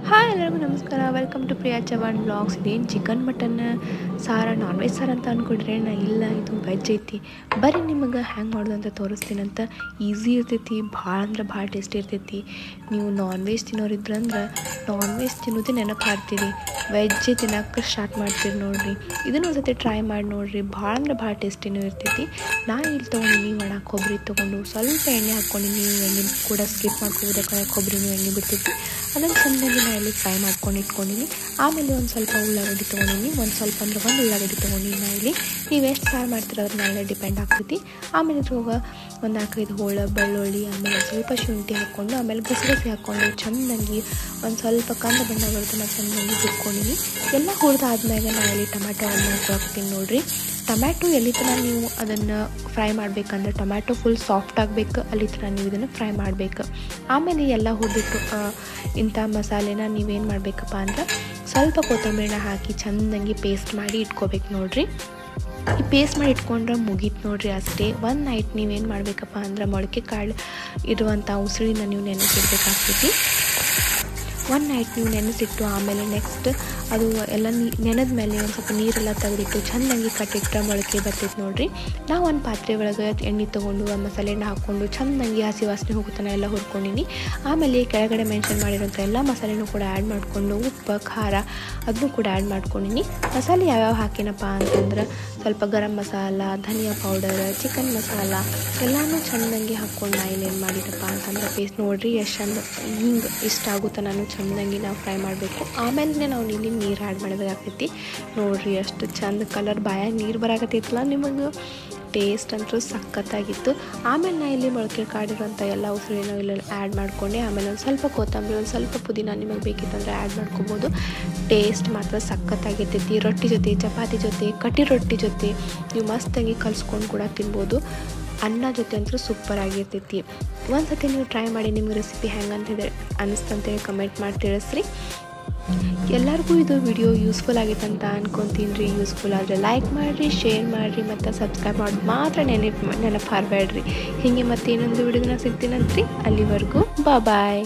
Hi ಎಲ್ಲರಿಗೂ ನಮಸ್ಕಾರ. Welcome to Priya Chavan vlogs. ಇದೇನು ಚಿಕನ್ ಮಟನ್ ಸಾರ ನಾನ್ ವೆಜ್ ಸಾರು ಅಂತ ಅಂದ್ಕೊಂಡ್ರೆ ಇಲ್ಲ, ಇದು ವೆಜ್ ಐತಿ. ಬರೀ ನಿಮಗೆ ಹ್ಯಾಂಗೆ ಮಾಡೋದಂತ ತೋರಿಸ್ತೀನಂತ. ಈಸಿ ಇರ್ತೈತಿ, ಭಾಳ ಅಂದ್ರೆ ಭಾಳ ಟೇಸ್ಟಿ ಇರ್ತೈತಿ. ನೀವು ನಾನ್ ವೆಜ್ ತಿನ್ನೋರಿದ್ರಂದ್ರೆ ನಾನ್ ವೆಜ್ ತಿನ್ನೋದೇ ನೆನಪು ಹಾಡ್ತೀರಿ, ವೆಜ್ ತಿನ್ನೋಕೆ ಸ್ಟಾರ್ಟ್ ಮಾಡ್ತೀರಿ ನೋಡಿರಿ. ಇದನ್ನು ಒಂದು ಸತಿ ಟ್ರೈ ಮಾಡಿ ನೋಡಿರಿ, ಭಾಳ ಅಂದ್ರೆ ಭಾಳ ಟೇಸ್ಟಿನೂ ಇರ್ತೈತಿ. ನಾನು ಇಲ್ಲಿ ತೊಗೊಂಡಿನಿ ಒಣ ಕೊಬ್ಬರಿ ತೊಗೊಂಡು ಸ್ವಲ್ಪ ಎಣ್ಣೆ ಹಾಕ್ಕೊಂಡಿನಿ. ಎಣ್ಣೆ ಕೂಡ ಸ್ಕಿಪ್ ಮಾಡ್ಕೋಬೋದಕ್ಕೆ ಕೊಬ್ಬರಿನೂ ಎಣ್ಣೆ ಬಿಡ್ತೈತಿ. ಅದನ್ನು ಚೆನ್ನಾಗಿ ನಾನು ಇಲ್ಲಿ ಫ್ರೈ ಮಾಡ್ಕೊಂಡು ಇಟ್ಕೊಂಡಿನಿ. ಆಮೇಲೆ ಒಂದು ಸ್ವಲ್ಪ ಉಳ್ಳಾಗಡ್ಡಿ ತೊಗೊಂಡಿನಿ, ಒಂದು ಸ್ವಲ್ಪ ಅಂದ್ರೆ ಒಂದು ಉಳ್ಳಾಗಡ್ಡಿ ತೊಗೊಂಡಿನಿ. ನಾನು ಇಲ್ಲಿ ನೀವು ಎಷ್ಟು ಸಾರು ಮಾಡ್ತೀರೋ ಅದ್ರ ಮೇಲೆ ಡಿಪೆಂಡ್ ಆಗ್ತೈತಿ. ಆಮೇಲೆ ಇದ್ರಾಗ ಒಂದು 4-5 ಹೋಳು ಬೆಳ್ಳುಳ್ಳಿ, ಆಮೇಲೆ ಸ್ವಲ್ಪ ಶುಂಠಿ ಹಾಕ್ಕೊಂಡು, ಆಮೇಲೆ ಗಸಗಸೆ ಹಾಕ್ಕೊಂಡು ಚೆನ್ನಾಗಿ ಒಂದು ಸ್ವಲ್ಪ ಕಂದ ಬಣ್ಣ ಬರುತ್ತೆ ನಾನು ಚೆನ್ನಾಗಿ ಹುರ್ಕೊಂಡಿನಿ. ಎಲ್ಲ ಹುರಿದಾದ್ಮೇಲೆ ನಾನು ಇಲ್ಲಿ ಟೊಮ್ಯಾಟೊ ಹಾಕ್ತೀನಿ ನೋಡಿರಿ. ಟೊಮ್ಯಾಟೊ ಎಲ್ಲಿ ತನಕ ನೀವು ಅದನ್ನು ಫ್ರೈ ಮಾಡಬೇಕಂದ್ರೆ ಟೊಮ್ಯಾಟೊ ಫುಲ್ ಸಾಫ್ಟ್ ಆಗಬೇಕು, ಅಲ್ಲಿ ತನಕ ನೀವು ಇದನ್ನು ಫ್ರೈ ಮಾಡಬೇಕು. ಆಮೇಲೆ ಎಲ್ಲ ಹುರಿದಿಟ್ಟು ಇಂಥ ಮಸಾಲೆನ ನೀವೇನು ಮಾಡಬೇಕಪ್ಪ ಅಂದ್ರೆ ಸ್ವಲ್ಪ ಕೊತ್ತಂಬರಿನ ಹಾಕಿ ಚೆನ್ನಾಗಿ ಪೇಸ್ಟ್ ಮಾಡಿ ಇಟ್ಕೋಬೇಕು ನೋಡಿರಿ. ಈ ಪೇಸ್ಟ್ ಮಾಡಿ ಇಟ್ಕೊಂಡ್ರೆ ಮುಗೀತು ನೋಡಿರಿ, ಅಷ್ಟೇ. ಒಂದು ನೈಟ್ ನೀವೇನು ಮಾಡಬೇಕಪ್ಪ ಅಂದ್ರೆ ಮೊಳಕೆ ಕಾಳು ಇರುವಂಥ ಉಸುಳಿನ ನೀವು ನೆನೆಸಿಡ್ಬೇಕಾಗ್ತೈತಿ. ಒಂದು ನೈಟ್ ನೀವು ನೆನೆಸಿಟ್ಟು ಆಮೇಲೆ ನೆಕ್ಸ್ಟ್ ಅದು ಎಲ್ಲ ನೆನೆದ ಮೇಲೆ ಒಂದು ಸ್ವಲ್ಪ ನೀರೆಲ್ಲ ತೆಗೆದಿಟ್ಟು ಚೆನ್ನಾಗಿ ಕಟ್ಟಿಟ್ರೆ ಮೊಳಕೆ ಬರ್ತೈತೆ ನೋಡಿರಿ. ನಾವು ಒಂದು ಪಾತ್ರೆ ಒಳಗೆ ಎಣ್ಣೆ ತೊಗೊಂಡು ಆ ಮಸಾಲೆನ ಹಾಕ್ಕೊಂಡು ಚೆನ್ನಾಗಿ ಹಸಿ ವಾಸನೆ ಹೋಗುತ್ತಾನೆ ಎಲ್ಲ ಹುರ್ಕೊಂಡಿನಿ. ಆಮೇಲೆ ಕೆಳಗಡೆ ಮೆನ್ಷನ್ ಮಾಡಿರೋಂಥ ಎಲ್ಲ ಮಸಾಲೆನೂ ಕೂಡ ಆ್ಯಡ್ ಮಾಡಿಕೊಂಡು ಉಪ್ಪು ಖಾರ ಅದನ್ನು ಕೂಡ ಆ್ಯಡ್ ಮಾಡ್ಕೊಂಡಿನಿ. ಮಸಾಲೆ ಯಾವ್ಯಾವ ಹಾಕಿನಪ್ಪ ಅಂತಂದ್ರೆ ಸ್ವಲ್ಪ ಗರಂ ಮಸಾಲ, ಧನಿಯಾ ಪೌಡರ್, ಚಿಕನ್ ಮಸಾಲ ಎಲ್ಲನೂ ಚೆನ್ನಾಗಿ ಹಾಕ್ಕೊಂಡು ನಾ ಇಲ್ಲೇನು ಮಾಡಿದಪ್ಪ ಅಂತಂದ್ರೆ ಪೇಸ್ಟ್ ನೋಡಿರಿ ಎಷ್ಟು ಚಂದ ಹಿಂಗೆ ಇಷ್ಟ ಆಗುತ್ತೆ. ನಾನು ಚೆನ್ನಾಗಿ ನಾವು ಫ್ರೈ ಮಾಡಬೇಕು. ಆಮೇಲೆ ನಾವು ಇಲ್ಲಿ ನೀರು ಆ್ಯಡ್ ಮಾಡಬೇಕಾಗ್ತೈತಿ ನೋಡಿರಿ. ಎಷ್ಟು ಚಂದ ಕಲರ್ ಬಾಯಾಗ ನೀರು ಬರಾಕತ್ತೈತಲ್ಲ, ನಿಮಗೆ ಟೇಸ್ಟ್ ಅಂತೂ ಸಖತ್ತಾಗಿತ್ತು. ಆಮೇಲೆ ನಾ ಇಲ್ಲಿ ಮೊಳಕೆ ಕಾಡಿರೋಂಥ ಎಲ್ಲ ಉಸುಳಿನ ಇಲ್ಲಿ ಆ್ಯಡ್ ಮಾಡ್ಕೊಂಡೆ. ಆಮೇಲೆ ಒಂದು ಸ್ವಲ್ಪ ಕೊತ್ತಂಬರಿ, ಒಂದು ಸ್ವಲ್ಪ ಪುದೀನ ನಿಮಗೆ ಬೇಕಿತ್ತಂದರೆ ಆ್ಯಡ್ ಮಾಡ್ಕೊಬೋದು. ಟೇಸ್ಟ್ ಮಾತ್ರ ಸಖತ್ತಾಗಿರ್ತೈತಿ. ರೊಟ್ಟಿ ಜೊತೆ, ಚಪಾತಿ ಜೊತೆ, ಕಟ್ಟಿ ರೊಟ್ಟಿ ಜೊತೆ ನೀವು ಮಸ್ತಾಗಿ ಕಲಿಸ್ಕೊಂಡು ಕೂಡ ತಿನ್ಬೋದು. ಅನ್ನ ಜೊತೆ ಅಂತೂ ಸೂಪರ್ ಆಗಿರ್ತೈತಿ. ಒಂದು ಸತಿ ನೀವು ಟ್ರೈ ಮಾಡಿ ನಿಮ್ಗೆ ರೆಸಿಪಿ ಹೆಂಗಂತಿದೆ ಅನ್ನಿಸ್ತಂತೇಳಿ ಕಮೆಂಟ್ ಮಾಡಿ ತಿಳಿಸ್ರಿ. ಎಲ್ಲರಿಗೂ ಇದು ವಿಡಿಯೋ ಯೂಸ್ಫುಲ್ ಆಗಿತ್ತು ಅಂತ ಅನ್ಕೊತೀನಿ ರೀ. ಯೂಸ್ಫುಲ್ ಆದರೆ ಲೈಕ್ ಮಾಡಿರಿ, ಶೇರ್ ಮಾಡಿರಿ ಮತ್ತು ಸಬ್ಸ್ಕ್ರೈಬ್ ಮಾಡಿ ಮಾತ್ರ ನೆನಪು ಹಾರಬೇಡ್ರಿ. ಹೀಗೆ ಮತ್ತೆ ಇನ್ನೊಂದು ವಿಡಿಯೋನ ಸಿಗ್ತೀನಂತ್ರಿ. ಅಲ್ಲಿವರೆಗೂ ಬಾಯ್.